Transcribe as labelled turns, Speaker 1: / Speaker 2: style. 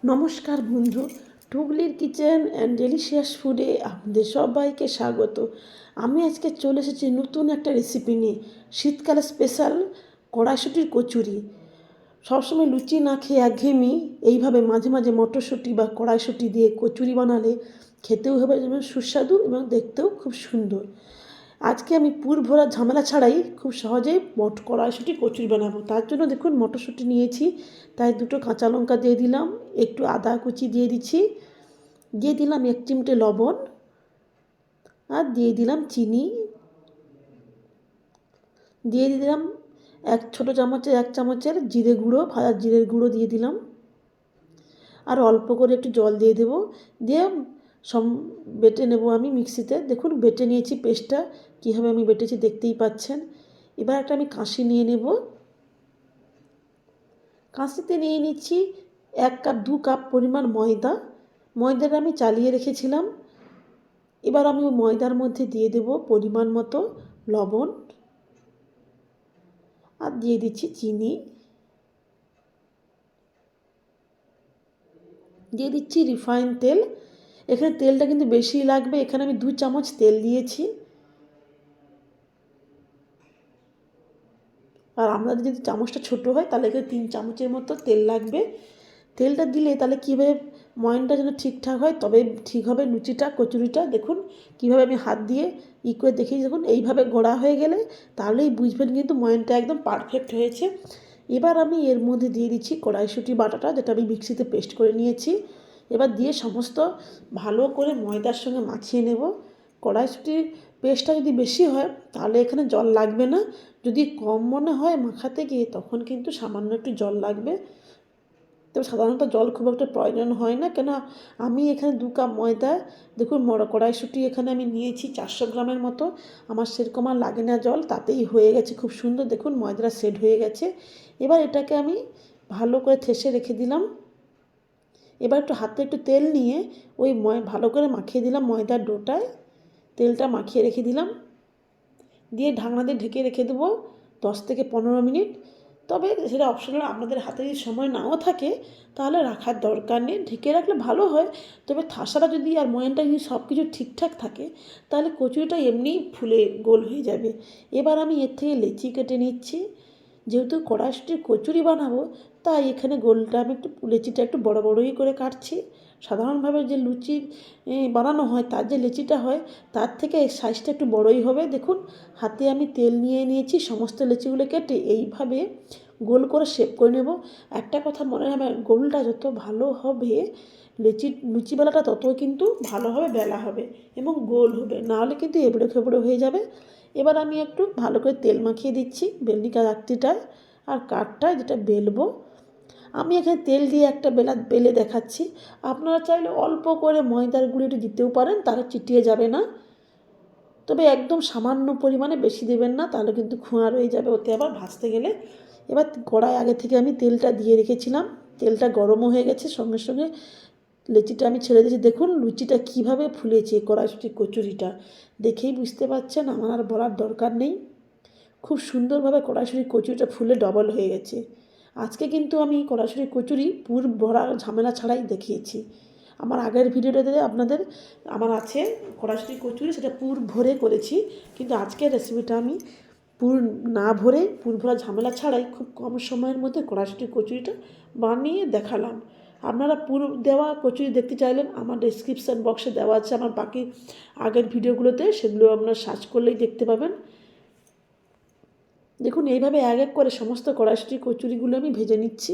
Speaker 1: নমস্কার বন্ধু, টুগলির kitchen and delicious ফুডে আপনাদের সবাইকে স্বাগত। আমি আজকে চলে এসেছি নতুন একটা রেসিপি নিয়ে। শীতকালে স্পেশাল কড়াইশুঁটির কচুরি। সবসময় লুচি না খেয়ে একঘেয়েমি, এইভাবে মাঝে মাঝে মটরশুঁটি বা কড়াইশুঁটি দিয়ে কচুরি বানালে খেতেও হবে যেমন সুস্বাদু এবং দেখতেও খুব সুন্দর। আজকে আমি পুর ভরা ঝামেলা ছাড়াই খুব সহজেই কড়াইশুঁটি কচুরি বানাবো। তার জন্য দেখুন মটরশুঁটি নিয়েছি, তাই দুটো কাঁচা লঙ্কা দিয়ে দিলাম, একটু আদা কুচি দিয়ে দিচ্ছি, দিয়ে দিলাম 1 চিমটে লবণ, আর দিয়ে দিলাম চিনি, দিয়ে দিলাম এক চামচের জিরে গুঁড়ো, ভাজা জিরের গুঁড়ো দিয়ে দিলাম, আর অল্প করে একটু জল দিয়ে দেবো। দিয়ে বেটে নেব আমি মিক্সিতে। দেখুন বেটে নিয়েছি পেস্টটা, কীভাবে আমি বেটেছি দেখতেই পাচ্ছেন। এবার একটা আমি কাঁচি নিয়ে নেব। কাঁচিতে নিয়ে নিচ্ছি 2 কাপ পরিমাণ ময়দাটা আমি চালিয়ে রেখেছিলাম। এবার আমি ওই ময়দার মধ্যে দিয়ে দেব পরিমাণ মতো লবণ, আর দিয়ে দিচ্ছি চিনি, দিয়ে দিচ্ছি রিফাইন তেল। এখানে তেলটা কিন্তু বেশি লাগবে, এখানে আমি 2 চামচ তেল দিয়েছি। আর আপনাদের যদি চামচটা ছোটো হয় তাহলে এখানে 3 চামচের মতো তেল লাগবে। তেলটা দিলে তাহলে কীভাবে ময়নটা যেন ঠিকঠাক হয়, তবে ঠিক হবে কচুরিটা। দেখুন কীভাবে আমি হাত দিয়ে করে দেখিয়ে, দেখুন এইভাবে গোড়া হয়ে গেলে তাহলেই বুঝবেন কিন্তু ময়নটা একদম পারফেক্ট হয়েছে। এবার আমি এর মধ্যে দিয়ে দিচ্ছি কড়াইশুঁটি বাটাটা, যেটা আমি মিক্সিতে পেস্ট করে নিয়েছি। এবার দিয়ে সমস্ত ভালো করে ময়দার সঙ্গে মাখিয়ে নেব। কড়াইশুঁটির পেস্টটা যদি বেশি হয় তাহলে এখানে জল লাগবে না, যদি কম মনে হয় মাখাতে গিয়ে তখন কিন্তু সামান্য একটু জল লাগবে। তবে সাধারণত জল খুব একটা প্রয়োজন হয় না, কেন আমি এখানে 2 কাপ ময়দা, দেখুন কড়াইশুঁটি এখানে আমি নিয়েছি 400 গ্রামের মতো, আমার সেরকম আর লাগে না জল, তাতেই হয়ে গেছে খুব সুন্দর। দেখুন ময়দাটা সেট হয়ে গেছে। এবার এটাকে আমি ভালো করে ঠেসে রেখে দিলাম। এবার হাতে একটু তেল নিয়ে ওই ভালো করে মাখিয়ে দিলাম ময়দার ডোটায়, তেলটা মাখিয়ে রেখে দিলাম। দিয়ে ঢাকনা দিয়ে ঢেকে রেখে দেবো 10 থেকে 15 মিনিট। তবে সেটা অপশনাল, আপনাদের হাতে যদি সময় নাও থাকে তাহলে রাখার দরকার নেই, ঢেকে রাখলে ভালো হয়। তবে ঠাসাটা যদি আর ময়ানটা যদি সব কিছু ঠিকঠাক থাকে তাহলে কচুরিটা এমনিই ফুলে গোল হয়ে যাবে। এবার আমি এর থেকে লেচি কেটে নিচ্ছি। যেহেতু কড়াইশুঁটির কচুরি বানাবো, তাই এখানে গোলটা আমি লেচিটা একটু বড় বড়ই করে কাটছি। সাধারণভাবে যে লুচি বানানো হয় তার যে লেচিটা হয় তার থেকে এই সাইজটা একটু বড়ই হবে। দেখুন হাতে আমি তেল নিয়ে নিয়েছি, সমস্ত লেচিগুলো কেটে এইভাবে গোল করে শেপ করে নেব। একটা কথা মনে রাখবেন, গোলটা যত ভালো হবে লুচি বেলাটা তত কিন্তু ভালোভাবে বেলা হবে এবং গোল হবে, নাহলে কিন্তু এবড়ো খেবড়ো হয়ে যাবে। এবার আমি একটু ভালো করে তেল মাখিয়ে দিচ্ছি বেলনি কাঠিটায় আর কাঠটায়, যেটা বেলবো। আমি এখানে তেল দিয়ে একটা বেলে দেখাচ্ছি। আপনারা চাইলে অল্প করে ময়দার গুঁড়ো একটু দিতেও পারেন, তাহলে চিটিয়ে যাবে না। তবে একদম সামান্য পরিমাণে, বেশি দেবেন না, তাহলে কিন্তু খোঁয়া রয়ে যাবে ওতে আবার ভাজতে গেলে। এবার কড়াই আগে থেকে আমি তেলটা দিয়ে রেখেছিলাম, তেলটা গরমও হয়ে গেছে, সঙ্গে সঙ্গে লেচিটা আমি ছেড়ে দিয়েছি। দেখুন লুচিটা কীভাবে ফুলেছে, কড়াইশুঁটি কচুরিটা দেখেই বুঝতে পারছেন, আমার আর বলার দরকার নেই। খুব সুন্দরভাবে কড়াইশুঁটি কচুরিটা ফুলে ডবল হয়ে গেছে। আজকে কিন্তু আমি কড়াইশুঁটি কচুরি পুর ভরা ঝামেলা ছাড়াই দেখিয়েছি। আমার আগের ভিডিওটাতে আমার আছে কড়াইশুঁটি কচুরি, সেটা পুর ভরে করেছি, কিন্তু আজকের রেসিপিটা আমি পুর না ভরে, পুর ভরা ঝামেলা ছাড়াই খুব কম সময়ের মধ্যে কড়াইশুঁটি কচুরিটা বানিয়ে দেখালাম। আপনারা পুর দেওয়া কচুরি দেখতে চাইলেন, আমার ডেসক্রিপশান বক্সে দেওয়া আছে আমার বাকি আগের ভিডিওগুলোতে, সেগুলো আপনারা সার্চ করলেই দেখতে পাবেন। দেখুন এইভাবে এক এক করে সমস্ত কড়াইশুঁটি কচুরিগুলো আমি ভেজে নিচ্ছি।